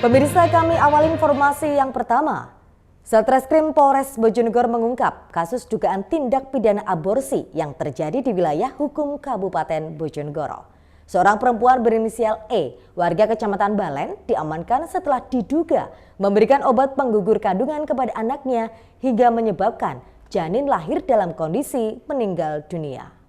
Pemirsa, kami awal informasi yang pertama. Satreskrim Polres Bojonegoro mengungkap kasus dugaan tindak pidana aborsi yang terjadi di wilayah hukum Kabupaten Bojonegoro. Seorang perempuan berinisial E, warga Kecamatan Balen, diamankan setelah diduga memberikan obat penggugur kandungan kepada anaknya hingga menyebabkan janin lahir dalam kondisi meninggal dunia.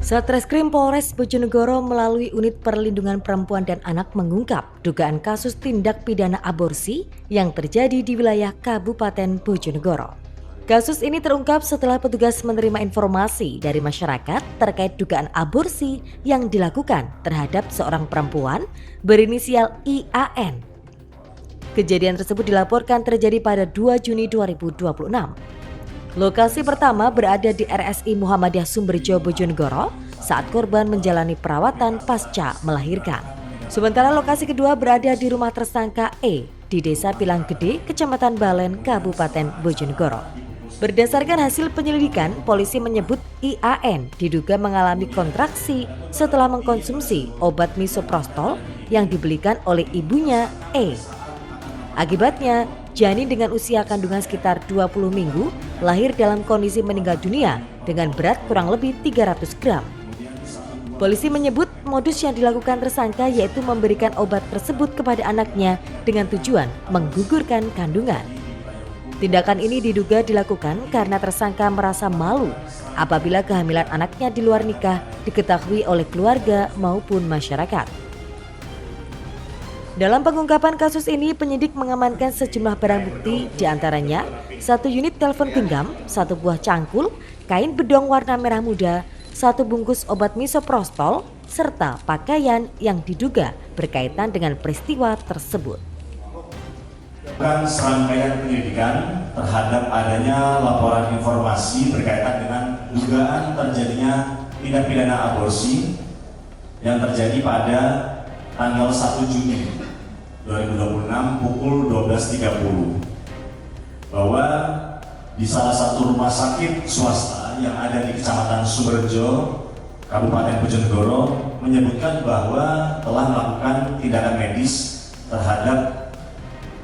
Satreskrim Polres Bojonegoro melalui Unit Perlindungan Perempuan dan Anak mengungkap dugaan kasus tindak pidana aborsi yang terjadi di wilayah Kabupaten Bojonegoro. Kasus ini terungkap setelah petugas menerima informasi dari masyarakat terkait dugaan aborsi yang dilakukan terhadap seorang perempuan berinisial IAN. Kejadian tersebut dilaporkan terjadi pada 2 Juni 2026. Lokasi pertama berada di RSI Muhammadiyah Sumberjo Bojonegoro saat korban menjalani perawatan pasca melahirkan. Sementara lokasi kedua berada di rumah tersangka E di Desa Pilang Gede, Kecamatan Balen, Kabupaten Bojonegoro. Berdasarkan hasil penyelidikan, polisi menyebut IAN diduga mengalami kontraksi setelah mengkonsumsi obat misoprostol yang dibelikan oleh ibunya E. Akibatnya, janin dengan usia kandungan sekitar 20 minggu lahir dalam kondisi meninggal dunia dengan berat kurang lebih 300 gram. Polisi menyebut modus yang dilakukan tersangka yaitu memberikan obat tersebut kepada anaknya dengan tujuan menggugurkan kandungan. Tindakan ini diduga dilakukan karena tersangka merasa malu apabila kehamilan anaknya di luar nikah diketahui oleh keluarga maupun masyarakat. Dalam pengungkapan kasus ini, penyidik mengamankan sejumlah barang bukti, diantaranya 1 unit telepon genggam, 1 buah cangkul, kain bedong warna merah muda, 1 bungkus obat misoprostol, serta pakaian yang diduga berkaitan dengan peristiwa tersebut. Serangkaian penyelidikan terhadap adanya laporan informasi berkaitan dengan dugaan terjadinya tindak pidana aborsi yang terjadi pada tanggal 1 Juni 2026 pukul 12.30 bahwa di salah satu rumah sakit swasta yang ada di Kecamatan Sumberjo, Kabupaten Bojonegoro menyebutkan bahwa telah melakukan tindakan medis terhadap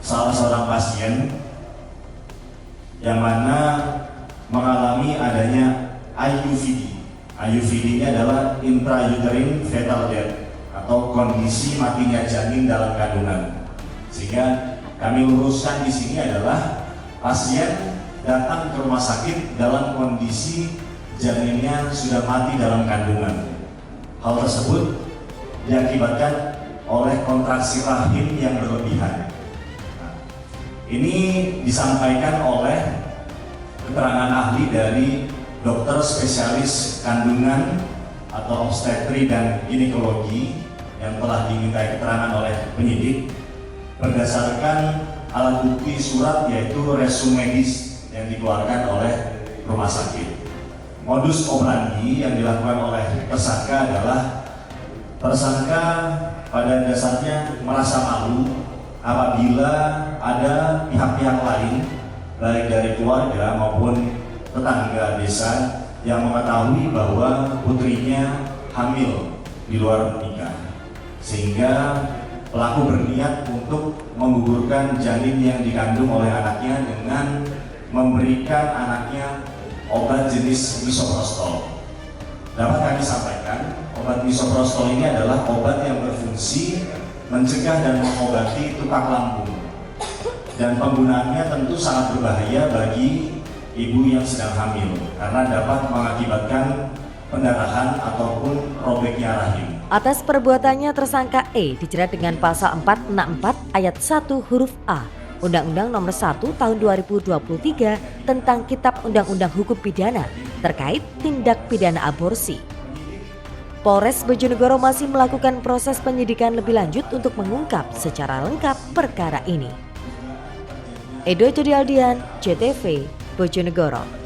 salah seorang pasien yang mana mengalami adanya IUVD. IUVD ini adalah intrauterine fetal death atau kondisi matinya janin dalam kandungan. Sehingga kami luruskan di sini adalah pasien datang ke rumah sakit dalam kondisi janinnya sudah mati dalam kandungan. Hal tersebut diakibatkan oleh kontraksi rahim yang berlebihan. Ini disampaikan oleh keterangan ahli dari dokter spesialis kandungan atau obstetri dan ginekologi yang telah dimintai keterangan oleh penyidik berdasarkan alat bukti surat yaitu resum medis yang dikeluarkan oleh rumah sakit. Modus operandi yang dilakukan oleh tersangka adalah tersangka pada dasarnya merasa malu apabila ada pihak-pihak lain baik dari keluarga maupun tetangga desa yang mengetahui bahwa putrinya hamil di luar nikah, sehingga pelaku berniat untuk menggugurkan janin yang dikandung oleh anaknya dengan memberikan anaknya obat jenis misoprostol. Dapat kami sampaikan, obat misoprostol ini adalah obat yang berfungsi mencegah dan mengobati tukak lambung, dan penggunaannya tentu sangat berbahaya bagi ibu yang sedang hamil karena dapat mengakibatkan pendarahan ataupun robeknya rahim. Atas perbuatannya tersangka E dijerat dengan pasal 464 ayat 1 huruf A Undang-Undang Nomor 1 Tahun 2023 tentang Kitab Undang-Undang Hukum Pidana terkait tindak pidana aborsi. Polres Bojonegoro masih melakukan proses penyidikan lebih lanjut untuk mengungkap secara lengkap perkara ini. Edo Jodialdian, JTV, Bojonegoro.